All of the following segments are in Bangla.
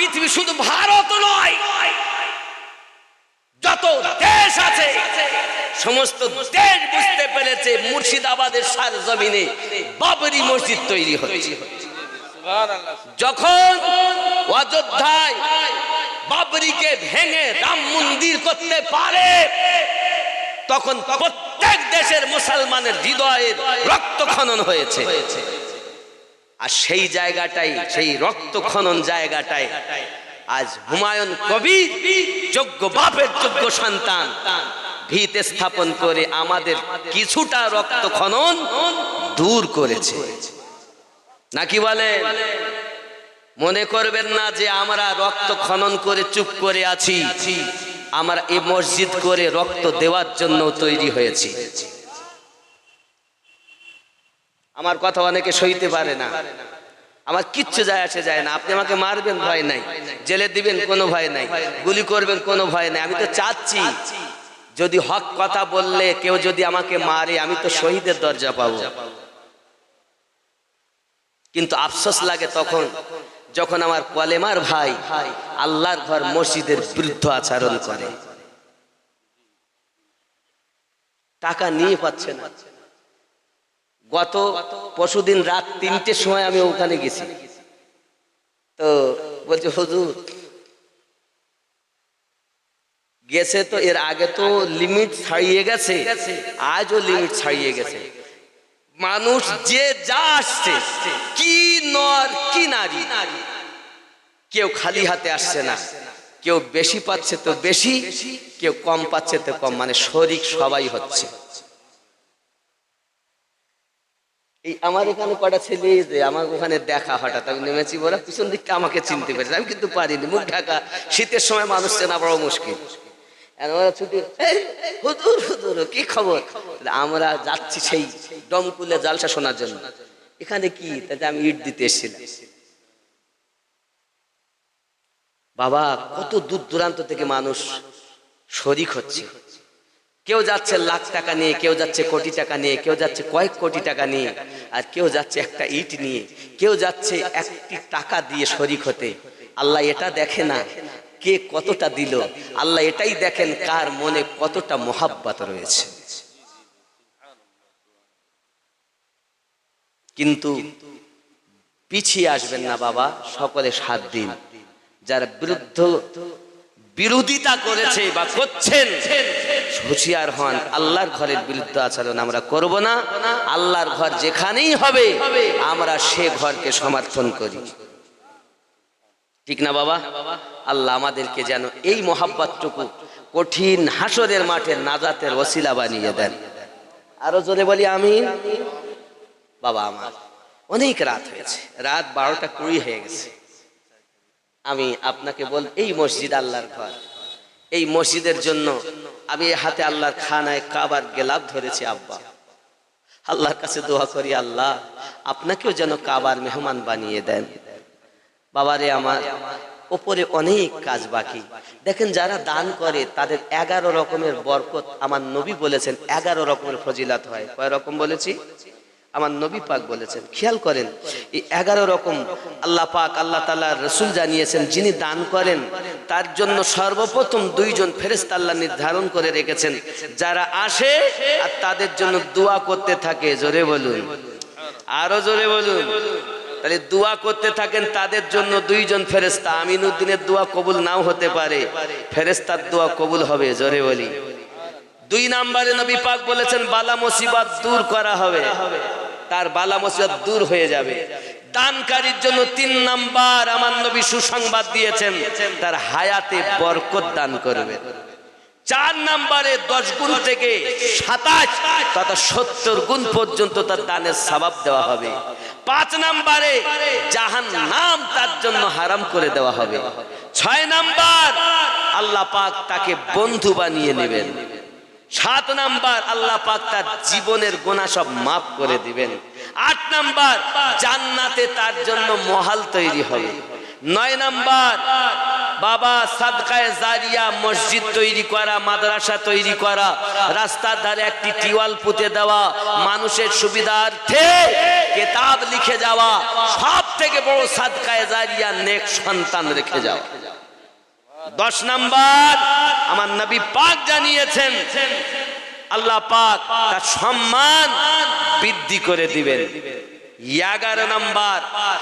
পৃথিবী শুধু ভারত নয়, যত দেশ আছে সমস্ত দেশ বুঝতে পেরেছে মুর্শিদাবাদের সারজমিনে বাবরি মসজিদ তৈরি হচ্ছে। যখন অযোধ্যায় বাবরিকে ভেঙে রাম মন্দির করতে পারে, তখন প্রত্যেক দেশের মুসলমানের হৃদয়ের রক্ত খনন হয়েছে। আর সেই জায়গাটাই, সেই রক্ত খনন জায়গাটায় আজ হুমায়ুন কবির যোগ্য বাপের যোগ্য সন্তান ভিত স্থাপন করে আমাদের কিছুটা রক্ত খনন দূর করেছে। নাকি বলে? মনে করবেন না যে আমরা রক্ত খনন করে চুপ করে আছি, আমরা এই মসজিদ করে রক্ত দেওয়ার জন্য তৈরি হয়েছি। আমার কথা অনেকে সইতে পারে না, আমার কিচ্ছু যায় আসে যায় না। আপনি আমাকে মারবেন ভয় নাই, জেলে দিবেন কোনো ভয় নাই, গুলি করবেন কোনো ভয় নাই। আমি তো চাচ্ছি যদি হক কথা বললে কেউ যদি আমাকে মারে, আমি তো শহীদের দরজা পাবো। কিন্তু আফসোস লাগে তখন যখন আমার কলেমার ভাই আল্লাহর ঘর মসজিদের বিরুদ্ধে আচরণ করে, টাকা নিয়ে পাচ্ছে না। গত পরশুদিন রাত 3টের সময় আমি ওখানে গেছি, তো বলছে হুজুর গেছে তো এর আগে তো লিমিট ছাড়িয়ে গেছে, আজও লিমিট ছাড়িয়ে গেছে। মানুষ যে যা আসছে, কি নর কি নারী, কেউ খালি হাতে আসছে না। কেউ বেশি পাচ্ছে তো বেশি, কেউ কম পাচ্ছে তো কম, মানে শরিক সবাই হচ্ছে। এই আমার এখানে কটা ছেলে যে আমার ওখানে দেখা, হঠাৎ আমি নেমেছি, ওরা পিছন দিকটা আমাকে চিনতে পেরেছে, আমি কিন্তু পারিনি। মুখ ঢাকা, শীতের সময় মানুষ চেনা বড় মুশকিল। ছুটি, হুজুর হুজুর কি খবর? আমরা যাচ্ছি সেই দমকুলে জালসা শোনার জন্য। এখানে কি? তাতে আমি ইট দিতে এসেছিলাম। বাবা, কত দূর দূরান্ত থেকে মানুষ শরিক হচ্ছে। কেউ যাচ্ছে লাখ টাকা নিয়ে, কেউ যাচ্ছে কোটি টাকা নিয়ে, কেউ যাচ্ছে কয়েক কোটি টাকা নিয়ে, আর কেউ যাচ্ছে একটা ইট নিয়ে, কেউ যাচ্ছে একটি টাকা দিয়ে শরিক হতে। আল্লাহ এটা দেখে না কে কতটা দিল, আল্লাহ এটাই দেখেন কার মনে কতটা মোহাব্বত রয়েছে। কিন্তু পিছিয়ে আসবেন না বাবা, সকলে সাথ দিন। যারা বিরোধিতা করেছে বা করছেন, হুঁশিয়ার হন, আল্লাহর ঘরের বিরুদ্ধে আচরণ আমরা করব না। আল্লাহর ঘর যেখানেই হবে আমরা সে ঘরকে সমর্থন করি, ঠিক না বাবা? আল্লাহ আমাদেরকে যেন এই মোহাব্বতটুকু কঠিন হাসরের মাঠে নাজাতের ওসিলা বানিয়ে দেন। আরো জোরে বলি আমিন। বাবা, আমার অনেক রাত হয়েছে, রাত 12টা 20 হয়ে গেছে। আমি আপনাকে বল, এই মসজিদ আল্লাহর ঘর, এই মসজিদের জন্য আমি হাতে আল্লাহর খানায় কাবার গেলাপ ধরেছি। আব্বা, আল্লাহর কাছে দোয়া করি, আল্লাহ আপনাকেও যেন কাবার মেহমান বানিয়ে দেন। বাবারে আমার, ওপরে অনেক কাজ বাকি। দেখেন, যারা দান করে তাদের 11 রকমের বরকত আমার নবী বলেছেন, 11 রকমের ফজিলাত হয়। কয় রকম বলেছি? আমার নবী পাক বলেছেন। খেয়াল করেন, এই 11 রকম আল্লাহ পাক, আল্লাহ তাআলা রাসূল জানিয়েছেন, যিনি দান করেন তার জন্য সর্বপ্রথম 2 জন ফেরেশতা আল্লাহ নির্ধারণ করে রেখেছেন, যারা আসে আর তাদের জন্য দোয়া করতে থাকে। জোরে বলুন, আরো জোরে বলুন। তাহলে দোয়া করতে থাকেন তাদের জন্য 2 জন ফেরেশতা। আমিনুদ্দিনের দোয়া কবুল নাও হতে পারে, ফেরেশতার দোয়া কবুল হবে। জোরে বলি। 2 নম্বরে নবী পাক বলেছেন, বালা মুসিবত দূর করা হবে, তার বালা মুসিবত দূর হয়ে যাবে। দানকারীর জন্য 3 নাম্বার আমার নবী সুসংবাদ দিয়েছেন, তার হায়াতে বরকত দান করবে। 4 নম্বরে 10 গুণ থেকে 27 তথা 70 গুণ পর্যন্ত তার দানের সওয়াব দেওয়া হবে। 5 নম্বরে জাহান্নাম তার জন্য হারাম করে দেওয়া হবে। 6 নাম্বার আল্লাহ পাক তাকে বন্ধু বানিয়ে নেবেন। 7 নাম্বার আল্লাহ পাক তার জীবনের গুনাহ সব মাফ করে দিবেন। 8 নাম্বার জান্নাতে তার জন্য মহল তৈরি হবে। 9 নাম্বার বাবা সাদকায়ে জারিয়া, মসজিদ তৈরি করা, মাদ্রাসা তৈরি করা, রাস্তার ধারে একটি টিওয়াল পুঁতে দেওয়া, মানুষের সুবিধার্থে কিতাব লিখে যাওয়া, সব থেকে বড় সাদকায়ে জারিয়া নেক সন্তান রেখে যাও। 10 নাম্বার আমার নবী পাক জানিয়েছেন আল্লাহ পাক তার সম্মান বৃদ্ধি করে দিবেন। 11 নাম্বার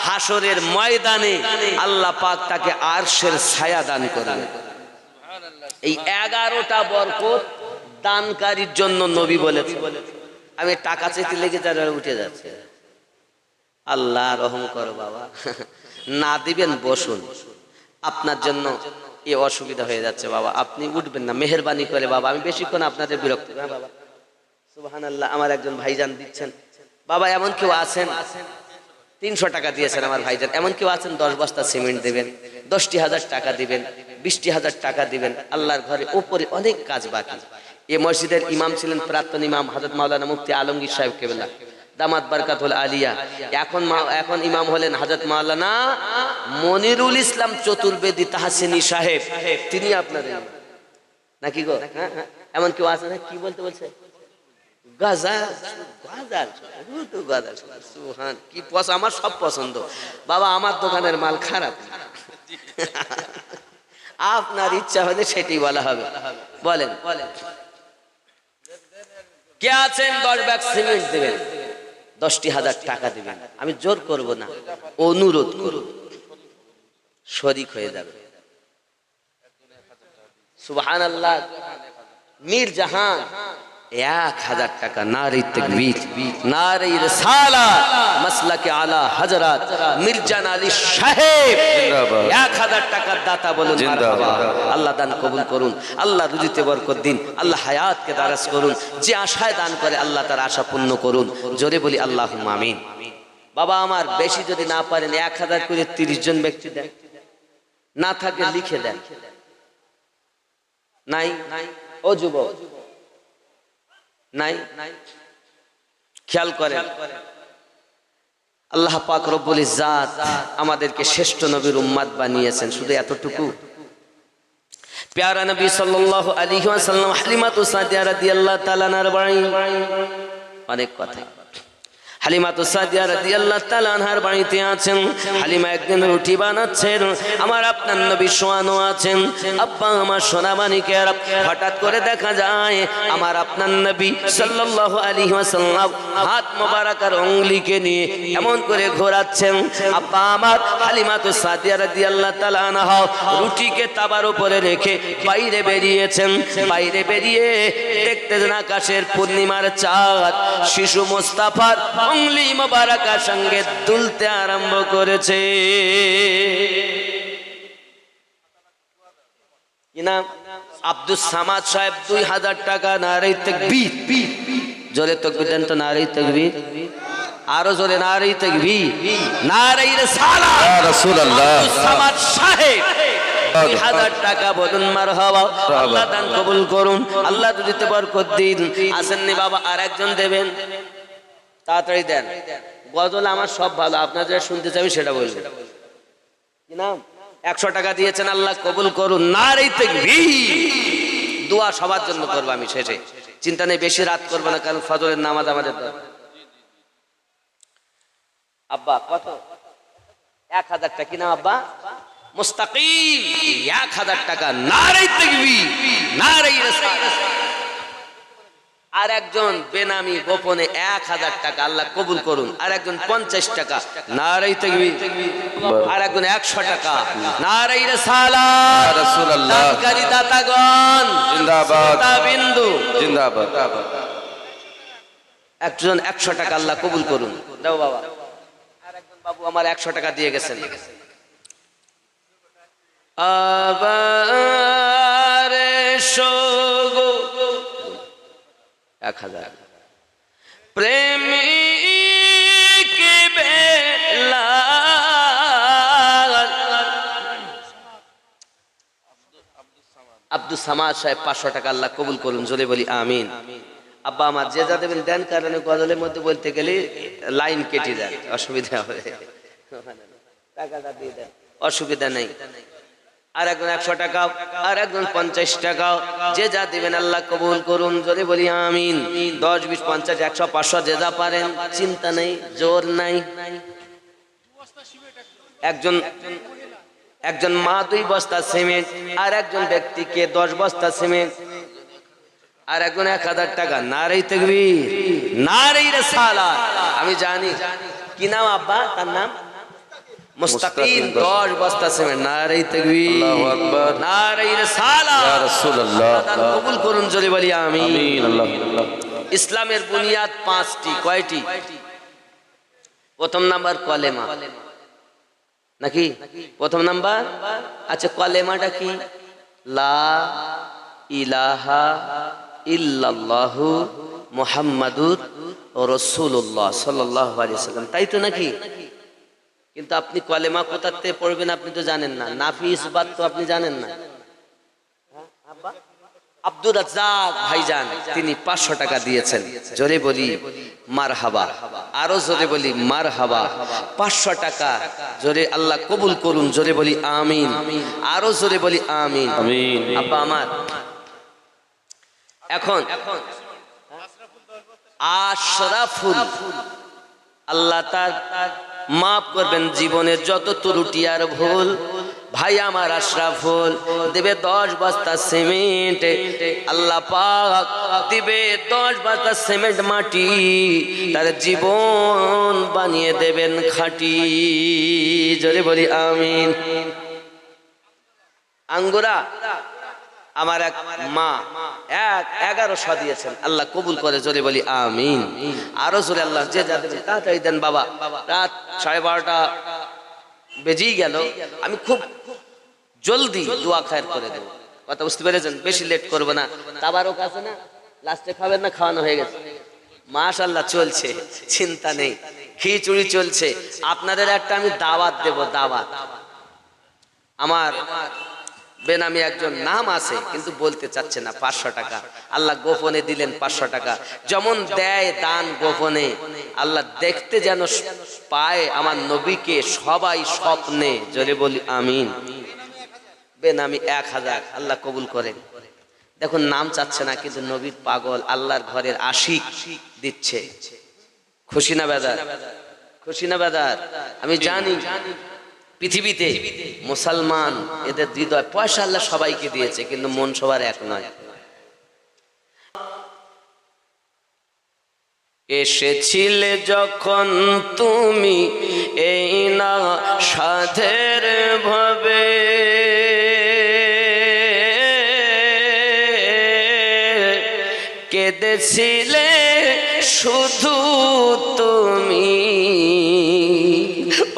হাসরের ময়দানে আল্লাহ পাক তাকে আরশের ছায়া দান করবেন। এই 11টা বরকত দানকারীর জন্য নবী বলেছেন। আমি টাকা চাইতে লেগে যারা উঠে যাচ্ছে, আল্লাহ রহম করো বাবা, না দিবেন বসুন, আপনার জন্য এ অসুবিধা হয়ে যাচ্ছে বাবা, আপনি উঠবেন না মেহেরবানি করে বাবা, আমি বেশিক্ষণ আপনাদের বিরক্ত না বাবা। সুবহানাল্লাহ, আমার একজন ভাইজান দিচ্ছেন বাবা, এমন কেউ আছেন 300 টাকা দিয়েছেন আমার ভাইজান, এমন কেউ আছেন 10 বস্তা সিমেন্ট দিবেন, 10,000 টাকা দিবেন, 20,000 টাকা দিবেন। আল্লাহর ঘরে উপরে অনেক কাজ বাকি। এই মসজিদের ইমাম ছিলেন প্রাক্তন ইমাম হযরত মাওলানা মুফতি আলমগীর সাহেব কেবলা দামাত বারকাতুল আলিয়া। এখন ইমাম হলেন হযরত মাওলানা মনিরুল ইসলাম চতুর্বেদী তাহসিনী সাহেব, তিনি আপনাদের নাকি গো? এমন কেউ আছে না? কি বলতে বলছে? গাজাল, গাজাল, গাজাল, সুবহান, কি পছন্দ, আমার সব পছন্দ বাবা, আমার দোকানের মাল খারাপ, আপনার ইচ্ছা হলে সেটি বলা হবে। বলেন কে আছেন 10 ব্যাগ সিমেন্ট দেবেন, 10,000 টাকা দিবেন? আমি জোর করব না, অনুরোধ করব, শরীক হয়ে যাবে। সুবহানাল্লাহ। মীর জাহান 1000 টাকা, নারে তাকবীর, নারে রিসালাত, মাসলাকে আলা হযরত মির্জান আলী সাহেব 1000 টাকার দাতা, বলুন মারহাবা। আল্লাহ দান কবুল করুন, আল্লাহ রুজিতে বরকত দিন, আল্লাহ হায়াতকে দারাজ করুন, যে আশায় দান করে আল্লাহ তার আশা পূর্ণ করুন। জোরে বলি আল্লাহুম্মা আমিন। বাবা আমার বেশি যদি না পারেন 1000 করে 30 জন ব্যক্তি দেন, না থাকে লিখে দেন। নাই ও যুবক, নাই, খেয়াল করেন আল্লাহ পাক রব্বুল ইজ্জাত আমাদেরকে শ্রেষ্ঠ নবীর উম্মত বানিয়েছেন। শুধু এতটুকু, প্যারা নবী সাল্লাল্লাহু আলাইহি ওয়াসাল্লাম হালিমাতু সাদিয়া রাদিয়াল্লাহু তাআলা আনহার বাড়ি, অনেক কথা। হালিমাতু সাদিয়া রাদিয়াল্লাহু তাআলা আনহার বাড়িতে আছেন। হালিমা একদিন রুটি বানাচ্ছেন, আমার আপনার নবী শোয়ানো আছেন। আব্বা আমার সোনা মানিকের, হঠাৎ করে দেখা যায় আমার আপনার নবী সাল্লাল্লাহু আলাইহি ওয়াসাল্লাম হাত মোবারকার আঙ্গুলিকে নিয়ে এমন করে ঘোরাচ্ছেন। আব্বা আমার হালিমাতু সাদিয়া রাদিয়াল্লাহু তাআলা আনহা রুটিকে তাবার উপরে রেখে বাইরে বেরিয়েছেন। বাইরে বেরিয়ে দেখতেন আকাশের পূর্ণিমার চাঁদ শিশু মুস্তাফার আঙ্গুলি মোবারকার সঙ্গে দুলতে আরম্ভ করেছে। কি নাম? আব্দুস সামাদ সাহেব। 2000 টাকা। নারে তাকবীর, জোরে তাকবীর দেন তো, নারে তাকবীর, আরো জোরে নারে তাকবীর, নারে রিসালাত ইয়া রাসূলুল্লাহ। আব্দুস সামাদ সাহেব 2000 টাকা, বলুন মারহাবা। আল্লাহ দান কবুল করুন, আল্লাহ দিতে বরকত দিন। আসেননি বাবা, আর একজন দেবেন, তাড়াতাড়ি দেন। গজল আমার সব ভালো, আপনারা যেটা শুনতে চাই সেটা বলবেন। কি নাম? 100 টাকা দিয়েছেন, আল্লাহ কবুল করুন, নারে তাকবীর। দোয়া সবার জন্য করবো আমি শেষে, চিন্তা নেই, বেশি রাত করবো না, কারণ ফজরের নামাজ আমাদের দরকার। আব্বা কত? 1000 টাকা। কি নাম আব্বা? মুস্তাকিম। 1000 টাকা। নারে তাকবীর, নারে রিসালাত। আর একজন বেনামি গোপনে 1000 টাকা, আল্লাহ কবুল করুন। আর একজন 50 টাকা, নারে তাকবীর। আর একজন 100 টাকা, নারে রিসালাত রাসূলুল্লাহ। দানকারী দাতাগণ জিন্দাবাদ, বিন্দু জিন্দাবাদ। একজন 100 টাকা, আল্লাহ কবুল করুন। দাও বাবা। আর একজন বাবু আমার 100 টাকা দিয়ে গেছেন। আবার শোগো 1000। প্রেমিক বেলা আব্দুস সামাদ সাহেব 500 টাকা, আল্লাহ কবুল করুন। জোরে বলি আমিন। আব্বা আমার যে যা দেবেন দেন, কারণ গজলের মধ্যে বলতে গেলে লাইন কেটে যায়, অসুবিধা হবে। টাকাটা দিয়ে দেন, অসুবিধা নেই। আর একজন 100 টাকা, আর একজন 50 টাকা। যে যা দিবেন আল্লাহ কবুল করুন, জোরে বলি আমিন। 10, 20, 50, 100, 500 যে যা পারেন, চিন্তা নেই, জোর নাই। একজন মা 2 বস্তা সিমেন্ট, আর একজন ব্যক্তিকে 10 বস্তা সিমেন্ট, আর একজন 1000 টাকা। নারে তাকবীর, নারে রিসালাত। আমি জানি কি নাম আব্বা, তার নাম মুস্তাকিম। 10 বস্তা সিমেন্ট। নারে তাকবীর, আল্লাহু আকবার, নারে রিসালাত, ইয়া রাসূলুল্লাহ। কবুল করুন, জোরে বলি আমিন। আল্লাহ। ইসলামের বুনিয়াদ 5টি। কয়টি? প্রথম নাম্বার কলেমা, নাকি প্রথম নাম্বার? আচ্ছা, কলেমাটা কি? লা ইলাহা ইল্লাল্লাহু মুহাম্মাদুর রাসূলুল্লাহ সাল্লাল্লাহু আলাইহি ওয়াসাল্লাম, তাই তো নাকি? কিন্তু আপনি কলেমা কোথা থেকে পড়বেন আপনি তো জানেন না। নাফি ইসবাত তো আপনি জানেন না। আব্দুর রাজ্জাক ভাইজান তিনি 500 টাকা দিয়েছেন। জোরে বলি মারহাবা, আরো জোরে বলি মারহাবা। 500 টাকা, জোরে আল্লাহ কবুল করুন, জোরে বলি আমিন। আরো জোরে বলি আমিন। আব্বা আমার এখন আশরাফুল, আল্লাহ তার মাফ করবেন জীবনের যত ত্রুটি আর ভুল। ভাই আমার আশরাফুল দেবে 10 বস্তা সিমেন্ট। আল্লাহ পাক দিবে 10 বস্তা সিমেন্ট মাটি, তার জীবন বানিয়ে দেবেন খাঁটি। জোরে বলি আমিন। আঙ্গুরা আমার এক মা 1100 দিয়েছেন, আল্লাহ কবুল করে, জোরে বলি আমিন। আরো জোরে আল্লাহ যে যা দেবেন তাড়াতাড়ি দেন বাবা। রাত 12:30 বেজেই গেল, আমি খুব জলদি দোয়া খায়ের করে দেব। কথা বুঝতে পেরেছেন? বেশি লেট করবো না। তাবারক আছে না, লাস্টে খাবেন না? খাওয়ানো হয়ে গেছে মাশাআল্লাহ, চলছে, চিন্তা নেই। খিচুড়ি চলছে। আপনাদের একটা আমি দাওয়াত দেব, দাওয়াত। আমার বেনামি একজন নাম আছে কিন্তু বলতে চাচ্ছে না। 500 টাকা আল্লাহ গোপনে দিলেন। 500 টাকা যেমন দেয় দান গোপনে, আল্লাহ দেখতে যেন পায় আমার নবীকে সবাই স্বপ্নে। জোরে বলি আমিন। বেনামি 1000 আল্লাহ কবুল করেন। দেখুন নাম চাচ্ছে না কিন্তু নবীর পাগল, আল্লাহর ঘরের আশিক দিচ্ছে। খুশি না বেদার? খুশি না বেদার? আমি জানি পৃথিবীতে মুসলমান এদের হৃদয়, পয়সা আল্লাহ সবাইকে দিয়েছে কিন্তু মন সবার এক নয়। এসেছিলে যখন তুমি এই না সাধের ভাবে, কেঁদেছিলে শুধু তুমি,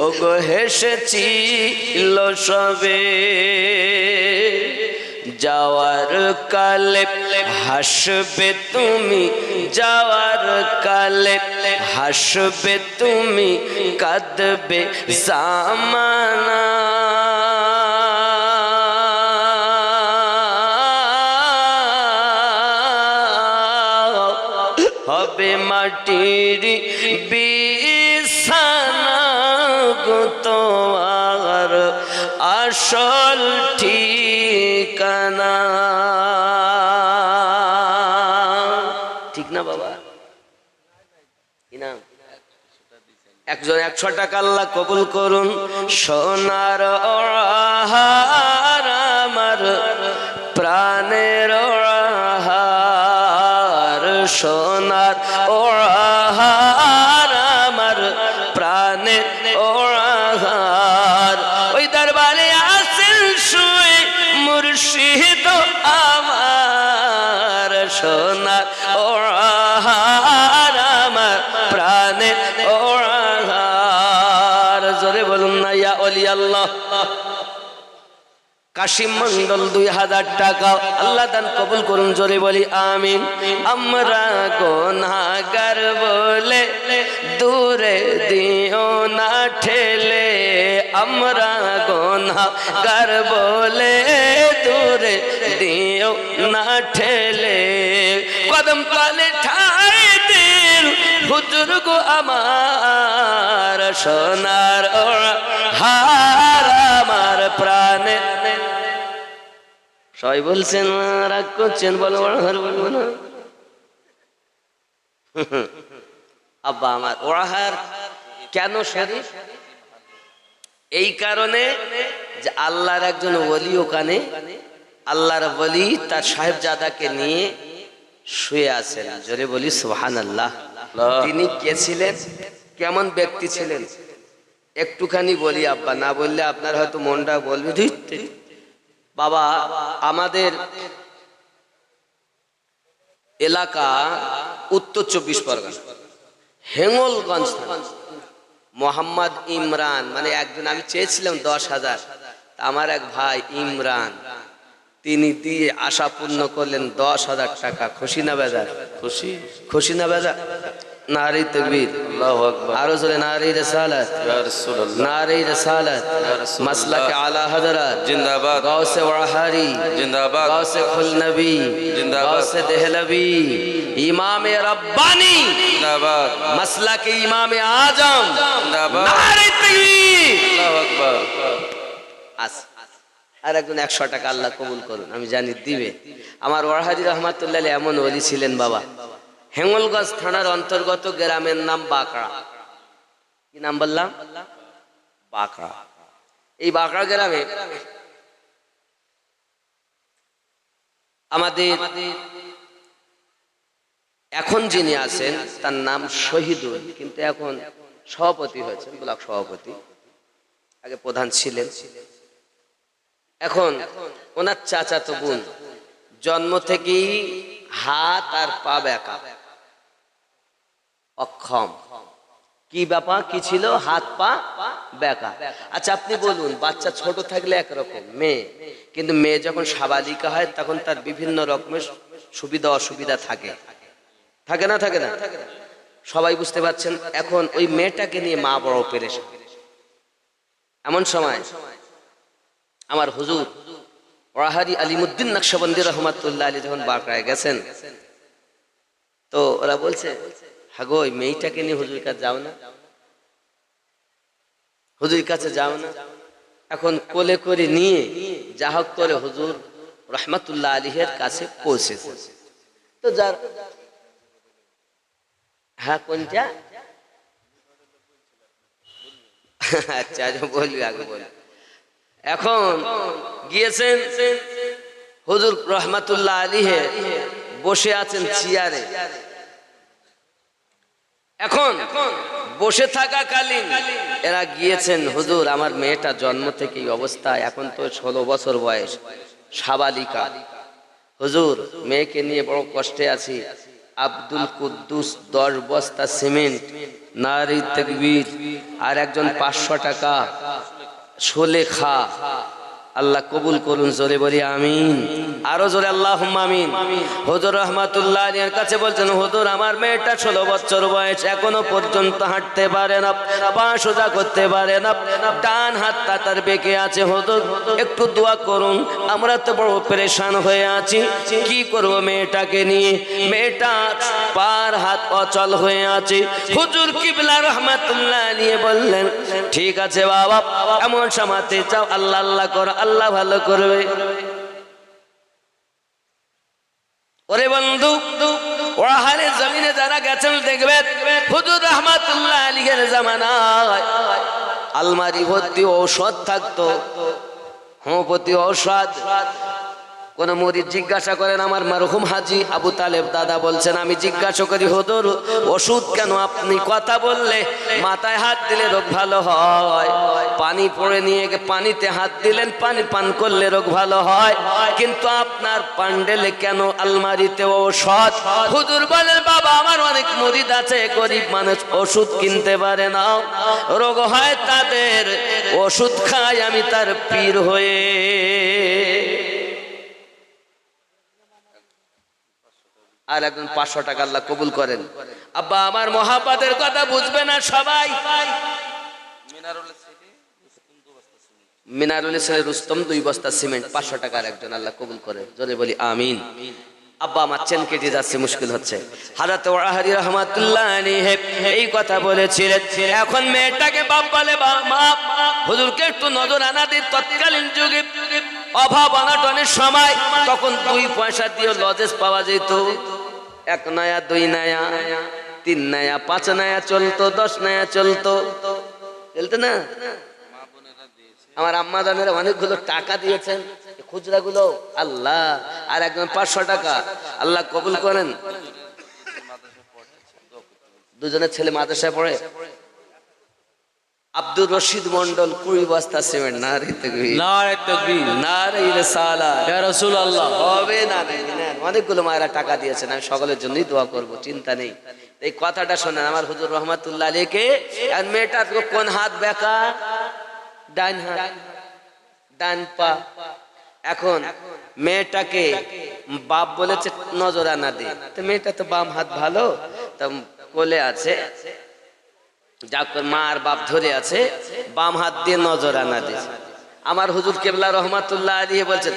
ওগো হেসেছিল সবে। যাওয়ার কালে হাসবে তুমি, যাওয়ার কালে হাসবে তুমি, কাঁদবে জামানা। হবে মাটির বিছানা গো তোমার আসল ঠিকানা। ঠিক না বাবা? কি নাম? একজন 100 টাকা আল্লাহ কবুল করুন। সোনার ওহার আমার প্রাণের ওহার, সোনার ওহার আমার প্রাণের ওহার। ওই দরবারে আসেন শুয়ে মুর্শিদ আমার, সোনার ওহার আমার প্রাণের ওহার। জোরে বলুন না ইয়া ওলি আল্লাহ। কাশিম মন্ডল 2000 টাকা আল্লাহ দান কবুল করুন, জোরে বলি আমিন। আমরা গুনাহগার বলে দূরে দিও না ঠেলে, আমরা গুনাহগার বলে দূরে দিও না ঠেলে। কদম তলে ঠাই দিল হুজুর গো আমার, সোনার হার আমার প্রাণে সবাই বলছেন রাগ করছেন, বলো বলবো না। আব্বা আমার ওয়াহার কেন শরীফ? এই কারণে যে আল্লাহর একজন ওলি ওখানে, আল্লাহর ওলি তার সাহেবজাদাকে নিয়ে শুয়ে আছেন। জোরে বলি সুবহানাল্লাহ। তিনি কে ছিলেন, কেমন ব্যক্তি ছিলেন একটুখানি বলি আব্বা, না বললে আপনার হয়তো মনটা বলবে ধুইতে। বাবা আমাদের এলাকা উত্তর 24 পরগনা, হেঙ্গলগঞ্জ, মোহাম্মদ ইমরান, মানে একজন, আমি চেয়েছিলাম 10,000, আমার এক ভাই ইমরান তিনি দিয়ে আশা পূর্ণ করলেন 10,000 টাকা। খুশি না বেজার? খুশি, খুশি না বেজার? নারী তাকবীর, আল্লাহু আকবার, আরো জোরে নারী রিসালাত, ইয়া রাসূলুল্লাহ, নারী রিসালাত, ইয়া রাসূলুল্লাহ, মাসলাকে আলা হযরত জিন্দাবাদ, গাউসে ওয়াহারি জিন্দাবাদ, গাউসে খুল নবী জিন্দাবাদ, গাউসে দেহলভী, ইমামে রব্বানি জিন্দাবাদ, মাসলাকে ইমামে আজম জিন্দাবাদ, নারী তাকবীর, আল্লাহু আকবার। আর একজন 100 টাকা আল্লাহ কবুল করুন, আমি জানি দিবে। আমার ওয়াহাদি রহমাতুল্লাহ এমন ওলি ছিলেন বাবা। হেঙ্গলগঞ্জ থানার অন্তর্গত গ্রামের নাম বাঁকড়া। কি নাম বললাম? বাঁকড়া। এই বাঁকড়া গ্রামে আমাদের এখন যিনি আছেন তার নাম শহীদুল, কিন্তু এখন সভাপতি হয়েছেন, ব্লক সভাপতি, আগে প্রধান ছিলেন। এখন ওনার চাচাতো বোন জন্ম থেকেই হাত আর পা বেঁকা, অক্ষম। কি ব্যাপার কি ছিল? হাত পা বেঁকা। আচ্ছা আপনি বলুন, বাচ্চা ছোট থাকলে একরকম, মেয়ে, কিন্তু মেয়ে যখন সাবালিকা হয় তখন তার বিভিন্ন রকমের সুবিধা অসুবিধা থাকে, থাকে না? থাকে না? সবাই বুঝতে পারছেন। এখন ওই মেয়েটাকে নিয়ে মা বড় পেরেশান। এমন সময় আমার হুজুর ওয়াহারি আলিমুদ্দিন নকশবন্দি রহমাতুল্লাহ আলাইহি যখন বাঁকড়ায় গেছেন, তো ওরা বলছে, হাগো ওই মেয়েটাকে নিয়ে হুজুর কাছে যাও না, হুজুর কাছে যাও না। এখন কোলে করে নিয়ে যা হোক করে হুজুর রহমাতুল্লাহ আলাইহির কাছে পৌঁছেছে। তো যার, হ্যাঁ কোনটা? আচ্ছা বলবি, আগে বল। এখন গিয়েছেন হুজুর রহমাতুল্লাহ আলাইহি, বসে আছেন চেয়ারে। এখন বসে থাকাকালীন এরা গিয়েছেন, হুজুর আমার মেয়েটা জন্ম থেকে এই অবস্থা, এখন তো 16 বছর বয়স, সাবালিকা, হুজুর মেয়েকে নিয়ে বড় কষ্টে আছি। আব্দুল কুদ্দুস 10 বস্তা সিমেন্ট, নারী তাকবীর, আর একজন 500 টাকা সুলেখা, আল্লাহ কবুল করুন, জোরে বলি আমিন, আরো জোরে আল্লাহুম্মা আমিন। হুজুর রহমাতুল্লাহ আলাইহির কাছে বলছেন, হুজুর আমার মেয়েটা 16 বছর বয়স, এখনো পর্যন্ত হাঁটতে পারে না, পা সোজা করতে পারে না, ডান হাতটা তার বেঁকে আছে, হুজুর একটু দোয়া করুন, আমরা তো বড় পেরেশান হয়ে আছি, কি করব মেয়েটাকে নিয়ে, মেয়েটা পার হাত অচল হয়ে আছে। হুজুর কিবলা রহমাতুল্লাহ আলাইহি বললেন, ঠিক আছে বাবা, এমন সামাতে চাও, আল্লাহ আল্লাহ করো, আল্লাহ ভালো করবে। ওরে বন্ধু, ওয়াহারে জমিনে যারা গেছেন দেখবেন, হুজুর রহমাতুল্লাহ আলাইহির জামানায় আলমারি ভর্তি ঔষধ থাকতো, হোমিওপ্যাথি ঔষধ। কোন মুরিদ জিজ্ঞাসা করেন, আমার মরহুম হাজী আবু তালেব দাদা বলছেন, আমি জিজ্ঞাসা করি, হুজুর ওষুধ কেন? আপনি কথা বললে মাথায় হাত দিলে রোগ ভালো হয়, পানি পড়ে নিয়ে পানিতে হাত দিলেন, পানি পান করলে রোগ ভালো হয়, কিন্তু আপনার পান্ডেলে কেন আলমারিতে ঔষধ? হুজুর বলেন, বাবা আমার অনেক মুরিদ আছে, গরিব মানুষ, ওষুধ কিনতে পারে না, রোগ হয় তাদের, ওষুধ খাই আমি তার পীর হয়ে। আর একজন 500 টাকা আল্লাহ কবুল করেন। আব্বা আমার মহাপাতের কথা বুঝবে না সবাই। মিনারুল ইসলাম রুস্তম 2 বস্তা সিমেন্ট, 500 টাকার একজন, আল্লাহ কবুল করে, জোরে বলি আমিন। আব্বা আমার চেন কেটে যাচ্ছে, মুশকিল হচ্ছে। হযরত ওয়াহারি রাহমাতুল্লাহ আলাইহি এই কথা বলেছিলেন। এখন মেয়েটাকে বাপ বলে, মা হুজুরকে একটু নজর আনা দিন। তৎকালীন যুগে অভাব অনটনের সময় তখন 2 পয়সা দিয়ে লজেস পাওয়া যেত। 1 নয়া 2 নয়া 3 নয়া 5 নয়া চলতো, 10 নয়া চলতো না? আমার আম্মা জানেরা অনেকগুলো টাকা দিয়েছেন, খুচরা গুলো আল্লাহ, আর একজন 500 টাকা আল্লাহ কবুল করেন। 2জনের ছেলে মাদ্রাসায় পড়ে। আব্দুর রশিদ মন্ডল 20 বস্তা সিমেন্ট। নারে তাকবীর, নারে তাকবীর, নারে রিসালাত, ইয়া রাসূলুল্লাহ। হবে না, অনেকগুলো মায়েরা টাকা দিয়েছেন, আমি সকলের জন্যই দোয়া করব, চিন্তা নেই। এই কথাটা শোনেন, আমার হুজুর রহমাতুল্লাহ আলাইহি আর মেয়েটার কোন হাত বেঁকা? ডান হাত, ডান পা। এখন মেয়েটাকে বাপ বলেছে নজরানা দে, তো মেয়েটা তো বাম হাত ভালো, তা কোলে আছে, যাক মা আর বাপ ধরে আছে, বাম হাত দিয়ে নজরানা দিয়েছে। আমার হুজুর কেবলা রহমাতুল্লাহ আলাইহি বলছেন,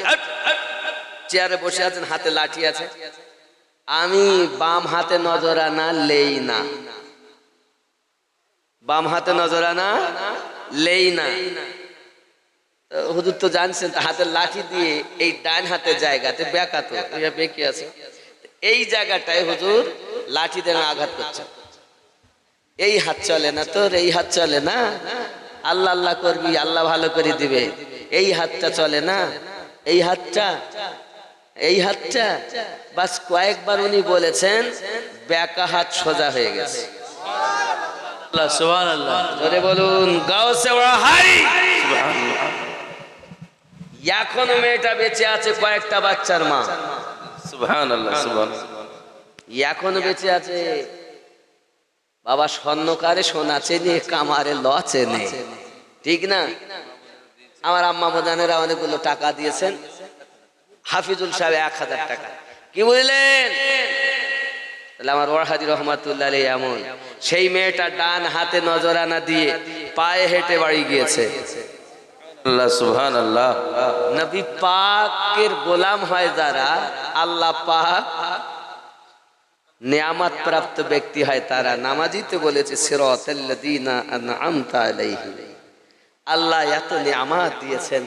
চেয়ারে বসে আছেন, হাতে লাঠি আছে, আমি বাম হাতে নজরানা লেই না, বাম হাতে নজরানা লেই না। হুজুর তো জানছেন, হাতের লাঠি দিয়ে এই ডান হাতের জায়গাতে বেঁকা, তো বেঁকে আছে, এই জায়গাটায় হুজুর লাঠি দিয়ে আঘাত করছে। এই হাত চলে না তোর, এই হাত চলে না, আল্লাহ আল্লাহ করবি আল্লাহ ভালো করে দিবে, এই হাতটা চলে না, এই হাতটা, এই হাতটা। বাস কয়েকবার উনি বলেছেন, বেঁকা হাত সোজা হয়ে গেছে। সুবহানাল্লাহ, জোরে বলুন গাউসে ওয়াহারি সুবহানাল্লাহ। এখনো মেয়েটা বেঁচে আছে, কয়েকটা বাচ্চার মা। সুবহানাল্লাহ, সুবহানাল্লাহ, এখনো বেঁচে আছে। বাবা স্বর্ণকারে সোনা চেনে, কামারে ল চেনে, ঠিক না? আমার আম্মা বাজানেরা অনেকগুলো টাকা দিয়েছেন। হাফিজুল সাহেব 1000 টাকা, কি বুঝলেন? তাহলে আমার ওয়াহাদি রহমাতুল্লাহ আলাইহি এমন, সেই মেয়েটা ডান হাতে নজরানা দিয়ে পায়ে হেঁটে বাড়ি গিয়েছে। আল্লাহ সুবহানাল্লাহ। নবী পাকের গোলাম হয় যারা, আল্লাহ পাক নিয়ামত প্রাপ্ত ব্যক্তি হয় তারা। নামাজিতে বলেছে সিরাতাল্লাযীনা আন'আমতা আলাইহিম, আল্লাহ এত নিয়ামত দিয়েছেন।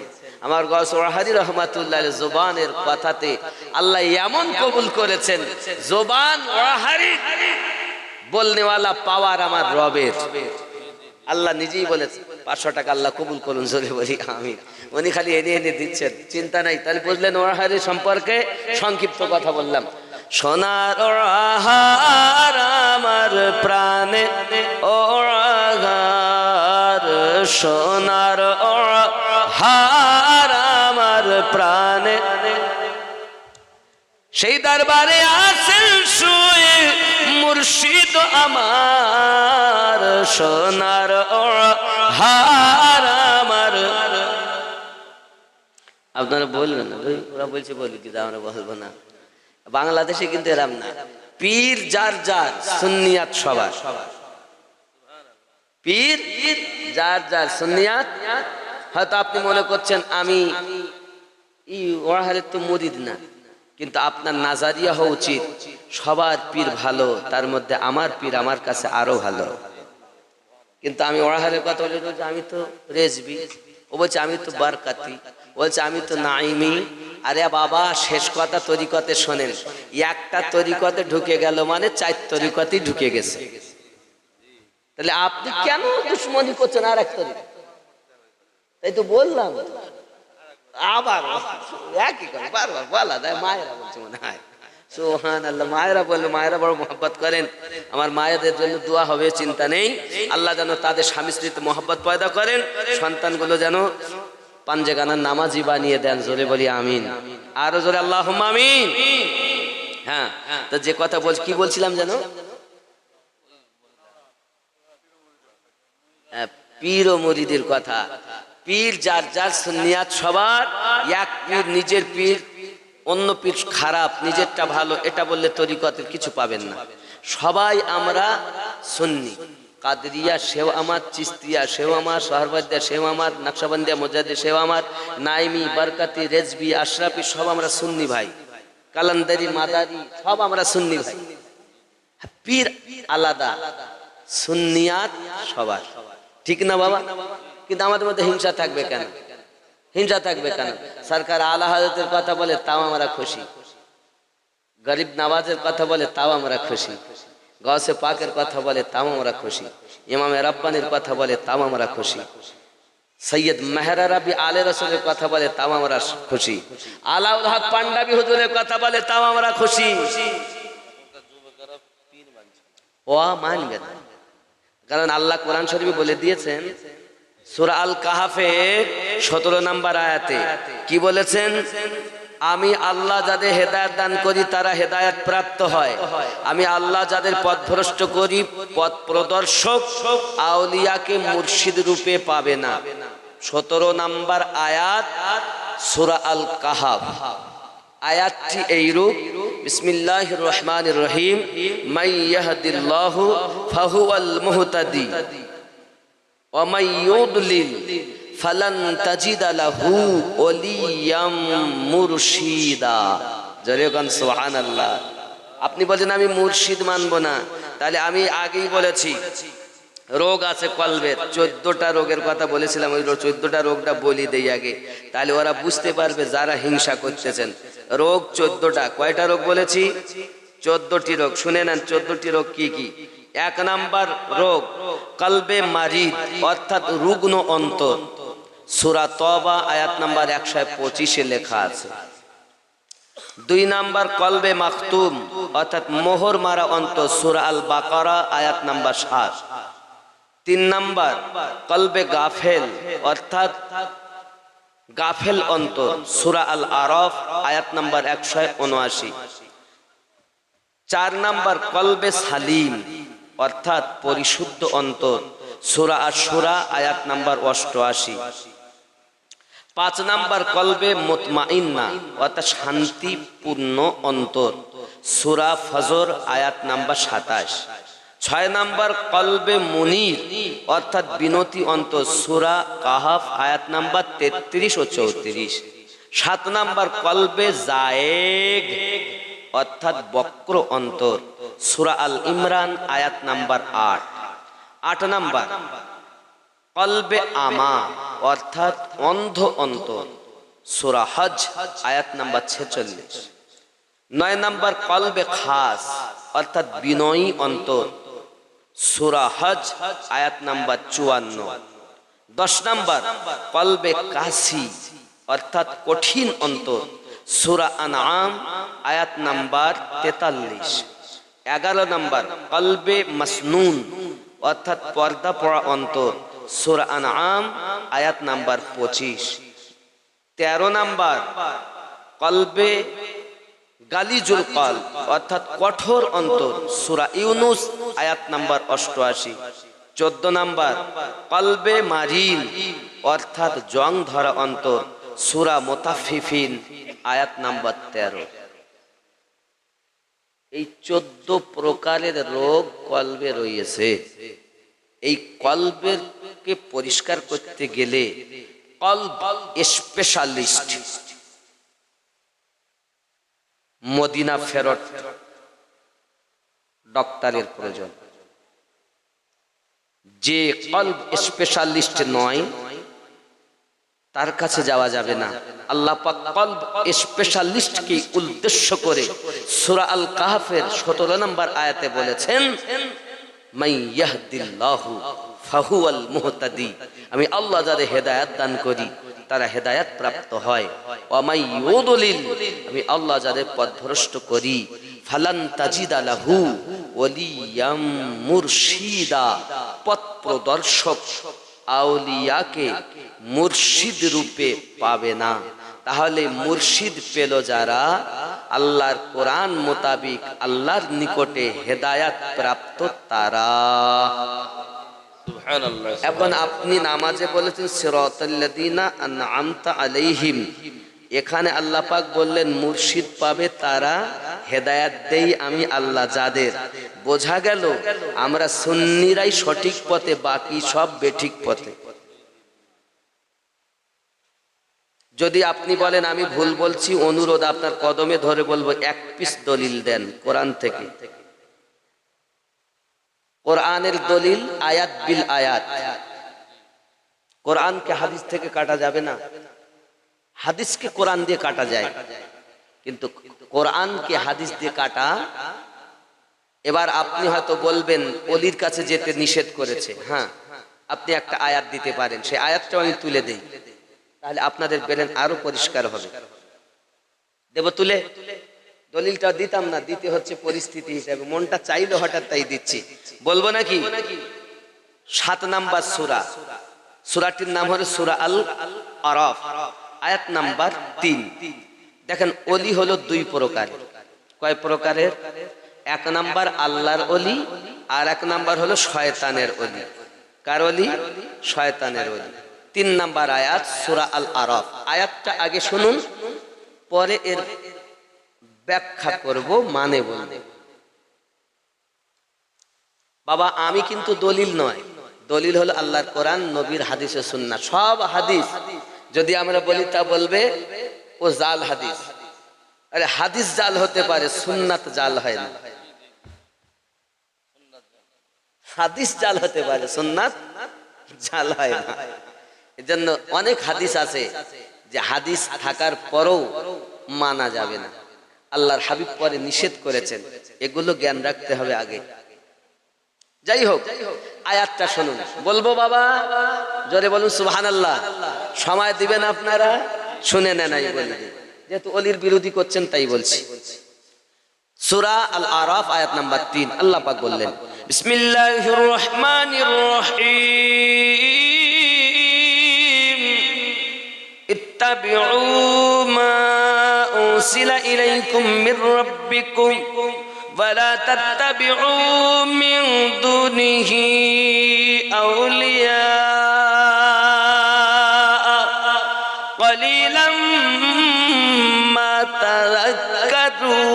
আমার গাউস ওয়াহাদি রহমাতুল্লাহ আলাইহি জবানের কথাতে আল্লাহ এমন কবুল করেছেন, জবান ওয়াহাদি বলনেওয়ালা পাওয়ার আমার রবের। আল্লাহ নিজেই বলেছে 500 টাকা আল্লাহ কবুল করুন, জোরে বলি আমিন। উনি খালি এনে এনে দিচ্ছেন, চিন্তা নাই। তাহলে বুঝলেন ওয়াহাদি সম্পর্কে সংক্ষিপ্ত কথা বললাম। সোনার ওয়াহার আমার প্রাণে ওয়াহার, সোনার ওয়াহার আমার প্রাণে, সেই দরবারে আসেন শুয়ে মুর্শিদ আমার, সোনার ওয়াহার আমার। আপনারা বলবেন না, ওরা বলছে বলি, কিন্তু আমরা বলবো না। বাংলাদেশে কিন্তু এরম না, পীর যার যার, সুন্নিয়াত সবার। পীর যার যার, সুন্নিয়াত। হয়তো আপনি মনে করছেন আমি ওয়াহারের তো মুরিদ না, কিন্তু আপনার নাজারিয়া হওয়া উচিত সবার পীর ভালো, তার মধ্যে আমার পীর আমার কাছে আরো ভালো। কিন্তু আমি ওয়াহারের কথা বলে, আমি তো রেজবি, ও বলছে আমি তো বারকাতি, বলছে আমি তো নাইমি। আরে বাবা, শেষ কথা তরিকতে শোনেন, একটা তরিকতে ঢুকে গেল মানে 4 তরিকতেই ঢুকে গেছে। তাহলে আপনি কেন দুশ্মনী করছেন আর এক তরিকা? তাই তো বললাম, আবার একই কথা বারবার বলা যায়। মায়েরা বলছে মনে হয়, সুবহানাল্লাহ, মায়েরা বললো, মায়েরা বড় মহব্বত করেন। আমার মায়েদের জন্য দোয়া হবে, চিন্তা নেই। আল্লাহ যেন তাদের স্বামী স্ত্রীতে মহব্বত পয়দা করেন, সন্তানগুলো যেন পাঞ্জেগানার নামাজি বানিয়ে দেন, জোরে বলি আমিন। আরো জোরে আল্লাহুম্মা আমিন। হ্যাঁ, তো যে কথা বল, কি বলছিলাম যেন, পীর ও মুরিদের কথা। পীর যার যার, সুন্নিয়াত সবার। এক পীর নিজের পীর, অন্য পীর খারাপ, নিজেরটা ভালো, এটা বললে তরিকতের কিছু পাবেন না। সবাই আমরা সুন্নি। কাদরিয়া সেও আমার, চিস্তিয়া সেও আমার, সোহরবাদিয়া সেও আমার, নকশবন্দিয়া মুজাদ্দিদ সেও আমার, নাইমি, বরকতি, রেজবি, আশরাফি সব আমরা সুন্নি ভাই। কালান্দারি, মাদারি সব আমরা সুন্নি ভাই। পীর আলাদা, সুন্নিয়াত সবার, ঠিক না বাবা? কিন্তু আমাদের মধ্যে হিংসা থাকবে কেন? হিংসা থাকবে কেন? সরকার আলা হযরতের কথা বলে তাও আমরা খুশি, গরিব নওয়াজের কথা বলে তাও আমরা খুশি, গাউসে পাকের কথা বলে তাও আমরা খুশি, ইমামে রব্বানির কথা বলে তাও আমরা খুশি, সৈয়দ মেহরা রাবি আলে রসুলের কথা বলে তাও আমরা খুশি, আলাউল হক পান্ডাবি হুজুরের কথা বলে তাও আমরা খুশি। ও মানবে না, কারণ আল্লাহ কোরআন শরীফে বলে দিয়েছেন সূরা আল কাহাফের 17 নম্বর আয়াতে কি বলেছেন? আমি আল্লাহ যাদের হেদায়েত দান করি তারা হেদায়েত প্রাপ্ত হয়, আমি আল্লাহ যাদের পথভ্রষ্ট করি পথ প্রদর্শক আউলিয়াকে মুর্শিদ রূপে পাবে না। 17 নম্বর আয়াত সূরা আল কাহাফ। আয়াতটি এইরূপ, বিসমিল্লাহির রহমানির রহিম, মান ইয়াহদিল্লাহু ফাহুয়াল মুহতাদি ওয়া মান ইউদলিল ফালান তাজিদা লাহু ওলিয়াম মুরশিদা। জোরে বলেন সুবহানাল্লাহ। আপনি বলেন আমি মুর্শিদ মানব না, তাহলে আমি আগেই বলেছি রোগ আছে কলবের, 14টা রোগের কথা বলেছিলাম, ওই 14টা রোগটা বলি দেই আগে, তাহলে ওরা বুঝতে পারবে যারা হিংসা করতেছেন। রোগ 14টা, কয়টা রোগ বলেছি? 14টি রোগ। শুনে নেন 14টি রোগ কি কি। 1 নাম্বার রোগ কলবে মারিদ, অর্থাৎ রুগ্ন অন্তর, সূরা তওবা আয়াত নাম্বার 125 লেখা আছে। 2 নাম্বার কলবে মাখতুম, অর্থাৎ মোহর মারা অন্তর, সূরা আল বাকারা আয়াত নাম্বার 7। 3 নাম্বার কলবে গাফেল, অর্থাৎ গাফেল অন্তর, সূরা আল আরাফ আয়াত নাম্বার 179। 4 নাম্বার কলবে সালিম, অর্থাৎ পরিশুদ্ধ অন্তর, সূরা আশ-শুরা আয়াত নাম্বার 88। 5 নাম্বার কলবে মুতমাইন্না, অর্থাৎ শান্তিপূর্ণ অন্তর, সূরা ফজর আয়াত নাম্বার 27। 6 নাম্বার কলবে মুনির, অর্থাৎ বিনতি অন্তর, সূরা কাহাফ আয়াত নাম্বার 33 ও 34। 7 নাম্বার কলবে জায়েগ, অর্থাৎ বক্র অন্তর, সূরা আল ইমরান আয়াত নাম্বার 8। 8 নাম্বার কলবে আমা, অর্থাৎ অন্ধ অন্তর, সূরা হজ আয়াত নাম্বার 46। 9 নাম্বার কলবে খাস, অর্থাৎ বিনয়ী অন্তর, সূরা হজ আয়াত নাম্বার 54। 10 নাম্বার কলবে কাসি, অর্থাৎ কঠিন অন্তর, সূরা আনআম আয়াত নাম্বার 43। 11 নাম্বার কলবে মাসনুন, অর্থাৎ পর্দা পড়া অন্তর, সূরা আনআম আয়াত নাম্বার 25। 13 নাম্বার কলবে গালিজুল কলব, অর্থাৎ কঠোর অন্তর, সূরা ইউনুস আয়াত নাম্বার 88। 14 নাম্বার কলবে মারিন, অর্থাৎ জং ধরা অন্তর, সূরা মুতাফফিফিন আয়াত নাম্বার 13। এই 14 প্রকারের রোগ কলবে রয়েছে। এই কলবের কে পরিষ্কার করতে গেলে কলব স্পেশালিস্ট, মদিনা ফেরত ডক্টরের প্রয়োজন। যে কলব স্পেশালিস্ট নয় তার কাছে যাওয়া যাবে না। আল্লাহ পাক কলব স্পেশালিস্টকে উদ্দেশ্য করে সূরা আল কাহফের 17 নম্বর আয়াতে বলেছেন, মান ইয়াহদিল্লাহু ফাহুয়াল মুহতাদি, আমি আল্লাহ যাদের হেদায়েত দান করি তারা হেদায়েত প্রাপ্ত হয়, ওয়া মান ইউদলিল, আমি আল্লাহ যাদের পথভ্রষ্ট করি ফালান তাজিদা লাহু ওয়ালিয়াম মুরশিদা, পথ প্রদর্শক আউলিয়াকে মুর্শিদ রূপে পাবে না। তাহলে মুর্শিদ পেল যারা, আল্লাহর কোরআন মোতাবিক আল্লাহর নিকটে হেদায়াত প্রাপ্ত তারা। এখন আপনি নামাজে বলেছেন সিরাতাল্লাযীনা আন'আমতা আলাইহিম, এখানে আল্লাহ পাক বললেন মুর্শিদ পাবে তারা, হেদায়াত দেই আমি আল্লাহ যাদের। বোঝা গেল আমরা সুন্নিরাই সঠিক পথে, বাকি সব বেঠিক পথে। যদি আপনি বলেন আমি ভুল বলছি, অনুরোধ আপনার কদমে ধরে বলবো 1 পিস দলিল দেন কোরআন থেকে। কোরআনের দলিল আয়াত বিল আয়াত, কোরআনকে হাদিস থেকে কাটা যাবে না, হাদিসকে কোরআন দিয়ে কাটা যায়, কিন্তু কোরআনকে হাদিস দিয়ে কাটা। এবার আপনি হয়তো বলবেন ওলির কাছে যেতে নিষেধ করেছে, হ্যাঁ আপনি একটা আয়াত দিতে পারেন, সেই আয়াতটাও আমি তুলে দেই, তাহলে আপনাদের ব্রেন আরো পরিষ্কার হবে। দেব তুলে? দলিলটা দিতাম না, দিতে হচ্ছে পরিস্থিতি হিসাবে, মনটা চাইলো হঠাৎ তাই দিচ্ছি। বলবো নাকি? 7 নাম্বার সূরা, সূরাটির নাম হলো সূরা আল আরাফ, আয়াত নাম্বার 3। দেখেন ওলি হলো 2 প্রকার। কয় প্রকারের? 1 নাম্বার আল্লাহর ওলি, আর 1 নাম্বার হলো শয়তানের ওলি। কার ওলি? শয়তানের ওলি। 3 নাম্বার আয়াত সূরা আল আরাফ। আয়াতটা আগে শুনুন, পরে এর ব্যাখ্যা করব, মানে বলবো। বাবা আমি কিন্তু দলিল নয়, দলিল হলো আল্লাহর কোরআন, নবীর হাদিস ও সুন্নাহ। সব হাদিস যদি আমরা বলি তা বলবে ও জাল হাদিস। আরে হাদিস জাল হতে পারে, সুন্নাত জাল হয় না। হাদিস জাল হতে পারে, সুন্নাত জাল হয় না। এজন্য অনেক হাদিস আছে যে হাদিস থাকার পরও মানা যাবে না, আল্লাহর হাবিব পরে নিষেধ করেছেন, এগুলো জ্ঞান রাখতে হবে আগে। যাই হোক, আয়াতটা শুনুন। বলবো বাবা? জোরে বলুন সুবহানাল্লাহ। সময় দিবেন আপনারা, শুনে নেন। আমি বলি যেহেতু অলির বিরোধী করছেন তাই বলছি। সূরা আল আরাফ আয়াত নাম্বার 3, আল্লাহ পাক বললেন বিসমিল্লাহির রহমানির রহিম ইত্তাবিউ মা উনসিলা ইলাইকুম মির রাব্বিকুম ওয়ালা তাত্তাবিউ মিন দুনিহি আউলিয়া ক্বালিলাম মা তাযাক্কারুন।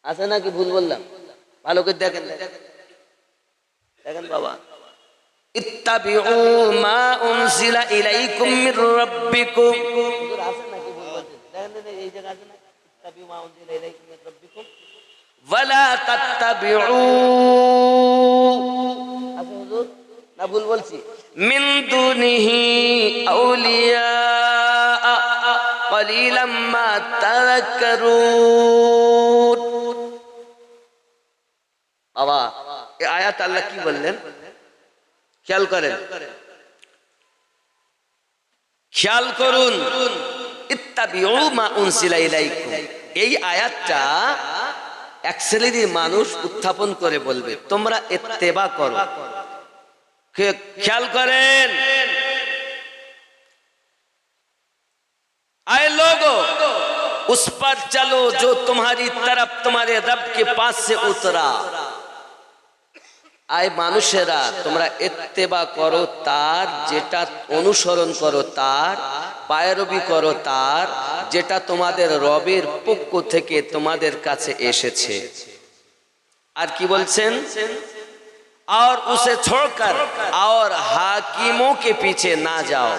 আছে নাকি ভুল বললাম? ভালো করে দেখেন, দেখেন বাবা। ইত্তাবিউ মা উনসিলা ইলাইকুম মির রাব্বিকুম, আছে নাকি ভুল বলছেন? দেখেন এই জায়গা আছে না, ইত্তাবিউ মা উনসিলা ইলাইকুম মির রাব্বিকুম ওয়ালা তাত্তাবিউ, আছে হুজুর না ভুল বলছি? মিন দুনিহি আউলিয়া ক্বালিলাম মা তাযাক্কারুন। বাবা এই আয়াত আল্লাহ কি বললেন খেয়াল করেন, খেয়াল করুন। ইত্তাবিউ মা উনসিলা ইলাইকুম, এই আয়াতটা এক শ্রেণীর মানুষ উত্থাপন করে বলবে তোমরা ইত্তেবা করো। ख्याल करें, आए लोगों उस पर चलो जो तुम्हारी तरफ तुम्हारे रब के पास से उतरा। आए मानुषेरा तुम्हारा इत्तेबा करो तार जेटा अनुसरण करो तार पायरबी करो तार जेटा तुम्हादेर रबेर पक्ष थेके तुम्हादेर काछे एसेछे। आर की बोलছেন? और उसे छोड़कर और हाकिमों के पीछे ना जाओ।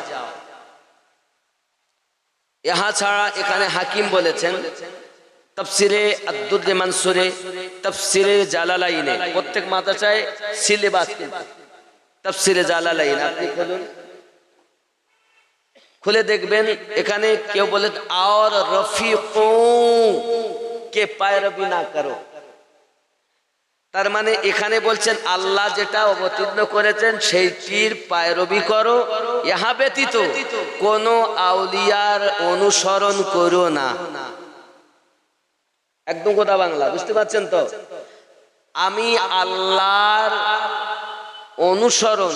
यहाँ छाड़ा एखाने हाकिम बोलेছেন तफसीरे अद्दुर्रे मंसूरे तफसीरे জালালাইনে, প্রত্যেক মাদ্রাসায় সিলেবাস কিন্তু তফসিরে জালালাইন আপনি খুলুন, খুলে দেখবেন এখানে কেউ বলে और रफीकों के पैरवी ना करो। তার মানে এখানে বলছেন আল্লাহ যেটা অবতীর্ণ করেছেন সেইটির পায়রবি করো, ইহা ব্যতীত কোন আউলিয়ার অনুসরণ করো না। একদম কথা বাংলা, বুঝতে পারছেন তো? আমি আল্লাহর অনুসরণ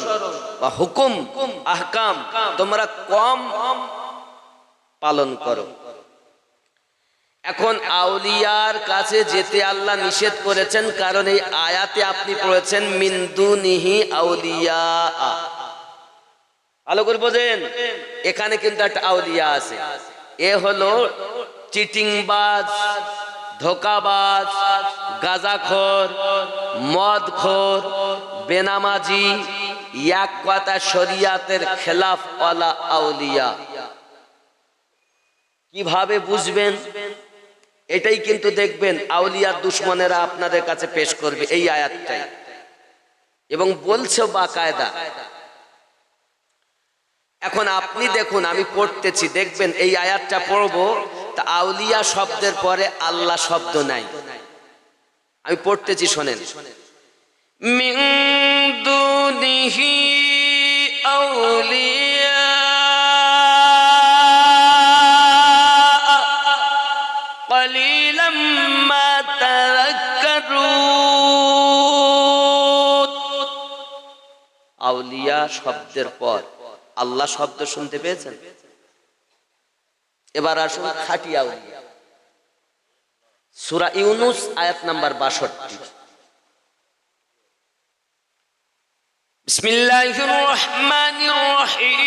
বা হুকুম আহকাম তোমরা কম পালন করো। এখন আউলিয়ার কাছে যেতে আল্লাহ নিষেধ করেছেন, কারণ এই আয়াতে আপনি পড়েছেন মিন দুনিহি আউলিয়া। ভালো করে বোঝেন, এখানে কিন্তু একটা আউলিয়া আছে, এ হলো চিটিংবাজ, ধোকাবাজ, গাঁজাখোর, মদখোর, বেনামাজি, এক কথা শরিয়াতের খেলাফ ওয়ালা আউলিয়া। কিভাবে বুঝবেন? এটাই কিন্তু দেখবেন আউলিয়ার দুশমনেরা আপনাদের কাছে পেশ করবে এই আয়াতটাই। এবং বলছে বাকায়দা। এখন আপনি দেখুন, আমি পড়তেছি, দেখবেন এই আয়াতটা পড়বো, তা আউলিয়া শব্দের পরে আল্লাহ শব্দ নাই। আমি পড়তেছি, শোনেন। মিন দুনিহি আউলিয়া قليلا ما تذكرون। আউলিয়া শব্দের পর আল্লাহ শব্দ শুনতে পেয়েছেন? এবার আসুন খাঁটি আউলিয়া, সূরা ইউনূস আয়াত নাম্বার ৬২। বিসমিল্লাহির রহমানির রহিম।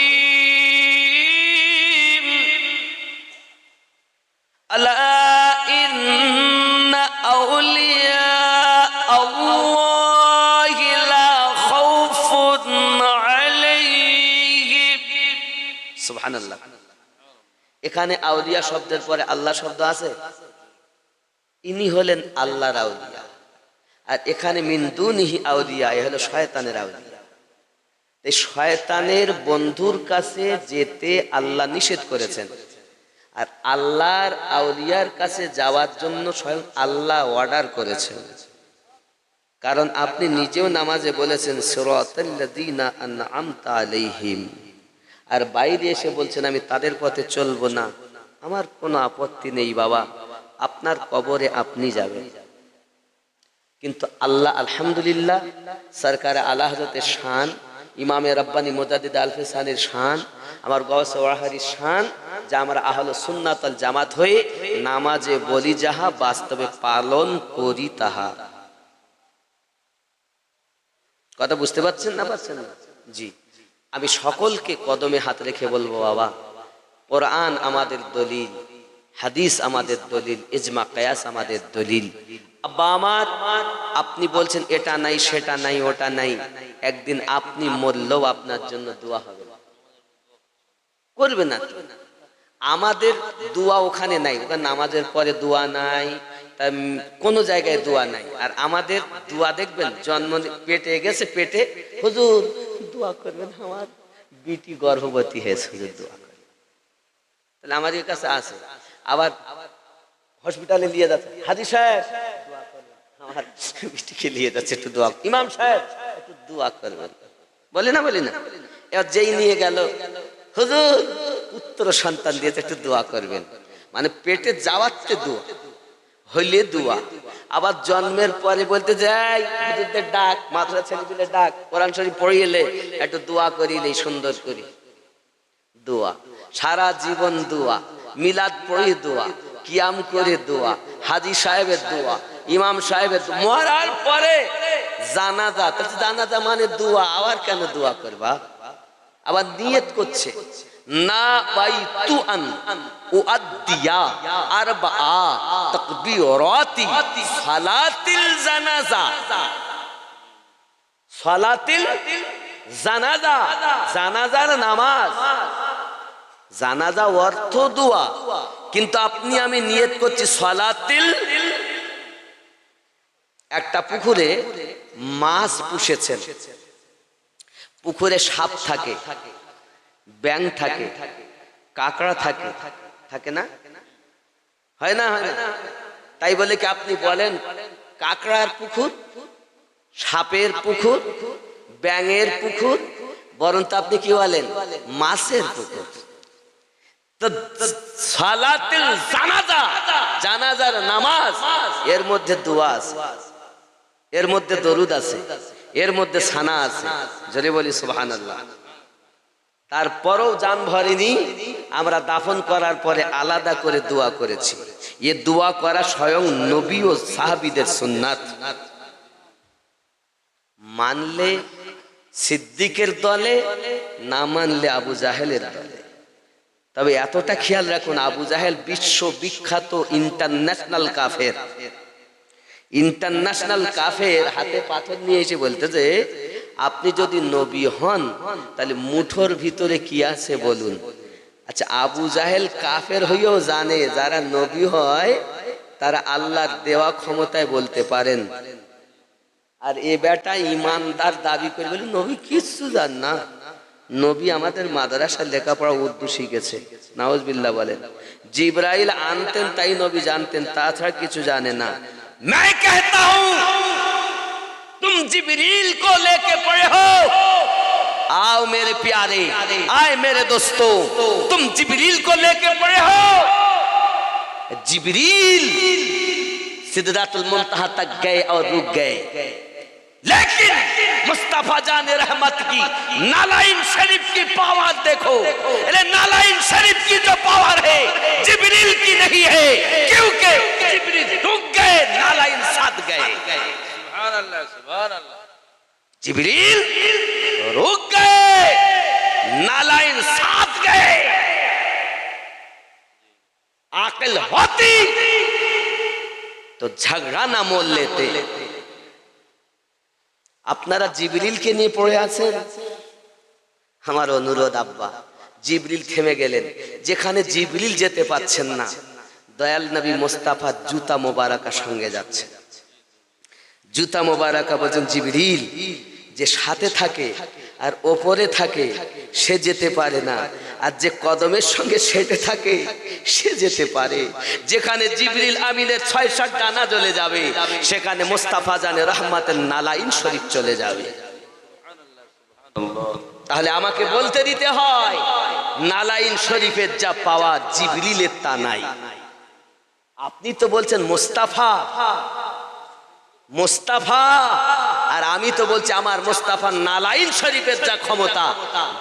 আলা ইন্না আউলিয়া আল্লাহি লা খাউফুন আলাইহিম। সুবহানাল্লাহ। এখানে আউলিয়া শব্দের পরে আল্লাহ শব্দ আছে, ইনি হলেন আল্লাহর আউলিয়া। আর এখানে মিন দুনিহি আউলিয়া, এ হলো শয়তানের আউলিয়া। এই শয়তানের বন্ধুর কাছে যেতে আল্লাহ নিষেধ করেছেন, আর আল্লাহর আউলিয়ার কাছে যাওয়ার জন্য স্বয়ং আল্লাহ অর্ডার করেছেন। কারণ আপনি নিজেও নামাজে বলেছেন সিরাতাল্লাযীনা আন'আমতা আলাইহিম, আর বাইরে এসে বলছেন আমি তাদের পথে চলবো না। আমার কোনো আপত্তি নেই বাবা, আপনার কবরে আপনি যাবেন। কিন্তু আল্লাহ আলহামদুলিল্লাহ, সরকার আলা হযরতের শান, ইমামে রব্বানি মুজাদ্দিদ আল-ফিসানির শান, আমার গাউসে ওয়াহারির শান, যা আমরা আহলে সুন্নাত ওয়াল জামাত হয়ে নামাজে বলি যাহা, বাস্তবে পালন করি তাহা। কথা বুঝতে পারছেন না পারছেন না? জি, আমি সকলকে কদমে হাত রেখে বলবো বাবা, কোরআন আমাদের দলিল, হাদিস আমাদের দলিল, ইজমা কিয়াস আমাদের দলিল। আব্বা আমার, আপনি বলছেন এটা নাই সেটা নাই ওটা নাই, একদিন আপনি মরলেও আপনার জন্য দোয়া হবে, করবে না? আমাদের দোয়া ওখানে নাই, ওখানে নামাজের পরে দোয়া নাই, কোনো জায়গায় দোয়া নাই। আর আমাদের দোয়া দেখবেন, জন্ম পেটে গেছে, পেটে হুজুর দোয়া করবেন, আমার বিটি গর্ভবতী হয়েছে, হুজুর দোয়া করবেন। তাহলে আমাদের কাছে আছে। আবার হসপিটালে নিয়ে যাচ্ছে, হাজী সাহেব আমার বিটিকে নিয়ে যাচ্ছে, একটু দোয়া, ইমাম সাহেব একটু দোয়া করবেন, বলে না বলি না? এবার যেই নিয়ে গেল, হুজুর পুত্র সন্তান দিয়েছে, একটু দোয়া করবেন। মানে পেটে যাওয়াতে দোয়া, হইলে দোয়া। আবার জন্মের পরে বলতে যাই, হুজুরদের ডাক, মাদ্রাসা ছেলেপিলে ডাক, কোরআন শরীফ পড়িয়ে একটু দোয়া করিলে সুন্দর করি দোয়া, সারা জীবন দোয়া, মিলাদ পড়ি দোয়া, কিয়াম করে দোয়া, হাজী সাহেবের দোয়া, ইমাম সাহেবের দোয়া, মরার পরে জানাজা। জানাজা মানে দোয়া, আবার কেন দোয়া করবা? আবার নিয়ত করছে, না বাইতু আন উআদ্দিয়া আরবাআ তাকবীরাতি সালাতিল জানাজা। সালাতিল জানাজা, জানাজার নামাজ। জানাজা অর্থ দোয়া, কিন্তু আপনি আমি নিয়ত করছি সালাতিল। একটা পুকুরে মাছ পুষেছেন, পুকুরে সাপ থাকে, ব্যাঙ থাকে, কাঁকড়া থাকে, থাকে না? হয় না? হয় না? তাই বলে কি আপনি বলেন কাঁকড়ার পুকুর, সাপের পুকুর, ব্যাঙের পুকুর? বরং তো আপনি কি বলেন মাছের পুকুর। তো সালাতুল জানাজা, জানাজার নামাজ, এর মধ্যে দোয়া আছে, এর মধ্যে দরুদ আছে, এর মধ্যে সানা আছে, যদি বলি সুবহানাল্লাহ। তারপরেও জান ভরেনি, আমরা দাফন করার পরে আলাদা করে দোয়া করেছি। এ দোয়া করা স্বয়ং নবী ও সাহাবীদের সুন্নাত। মানলে সিদ্দিকের দলে, না মানলে আবু জাহেলের দলে। তবে এতটা খেয়াল রাখুন, আবু জাহেল বিশ্ববিখ্যাত ইন্টারন্যাশনাল কাফের। ইন্টারন্যাশনাল কাফের হাতে পাথর নিয়ে এসে বলতে যে আপনি যদি নবী হন তাহলে মুঠোর ভিতরে কি আছে বলুন। আচ্ছা, আবু জাহেল কাফের হইও জানে যারা নবী হয় তারা আল্লাহর দেওয়া ক্ষমতায় বলতে পারেন, আর এ বেটা ইমানদার দাবি করে বলে নবী কিচ্ছু জান না। নবী আমাদের মাদ্রাসায় লেখাপড়া উর্দু শিখেছে, নাউজুবিল্লাহ বলেন। জিবরাইল আনতেন তাই নবী জানতেন, তাছাড়া কিছু জানে না। मैं कहता हूं तुम जिब्रील को लेके पड़े हो, आओ मेरे प्यारे, आए मेरे दोस्तों, तुम जिब्रील को लेके पड़े हो। जिब्रील सिदरातुल मुंतहा तक गए और रुक गए, लेकिन मुस्तफा जान रहमत की नालाइन शरीफ की पावर देखो। अरे नालाइन शरीफ की जो पावर है जिब्रील की नहीं है, क्योंकि जिब्रील रुक गए, नालाइन साथ गए। सुभान अल्लाह, सुभान अल्लाह। जिब्रील रुक गए, नालाइन साथ गए। आकिल होती तो झगड़ा ना मोल लेते। আপনারা জিবরিলকে নিয়ে পড়ে আছেন। আমার অনুরোধ আব্বা, জিবরিল থেমে গেলেন, যেখানে জিবরিল যেতে পাচ্ছেন না, দয়াল নবী মুস্তাফা জুতা মোবারকা সঙ্গে যাচ্ছে। জুতা মোবারকা বলছেন জিবরিল যে সাথে থাকে আর ওপরে থাকে সে যেতে পারে না, আর যে কদমের সঙ্গে সেটে থাকে সে যেতে পারে। যেখানে জিবরিল আমিনের ৬-৭ ডানা জ্বলে যাবে, সেখানে মুস্তাফা জানে রহমাতের নালাইন শরীফ চলে যাবে। তাহলে আমাকে বলতে দিতে হয়, নালাইন শরীফের যা পাওয়া জিবরিলের তা নাই। আপনি তো বলছেন মুস্তাফা মুস্তাফা, আর আমি তো বলছি আমার মুস্তাফা নালাইন শরীফের যা ক্ষমতা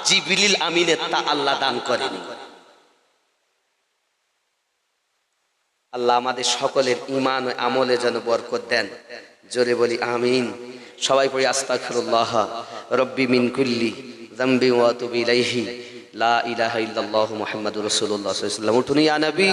জিবরিল আমিনের তা আল্লাহ দান করেনি। আল্লাহ আমাদের সকলের ঈমান ও আমলে যেন বরকত দেন। জোরে বলি আমিন। সবাই পড়ি আস্তাগফিরুল্লাহ রব্বি মিন কুল্লি যামবি ওয়া আতুবু ইলাইহি লা ইলাহা ইল্লাল্লাহু মুহাম্মাদুর রাসূলুল্লাহ সাল্লাল্লাহু আলাইহি ওয়াসাল্লাম। উঠুন ইয়া নবী।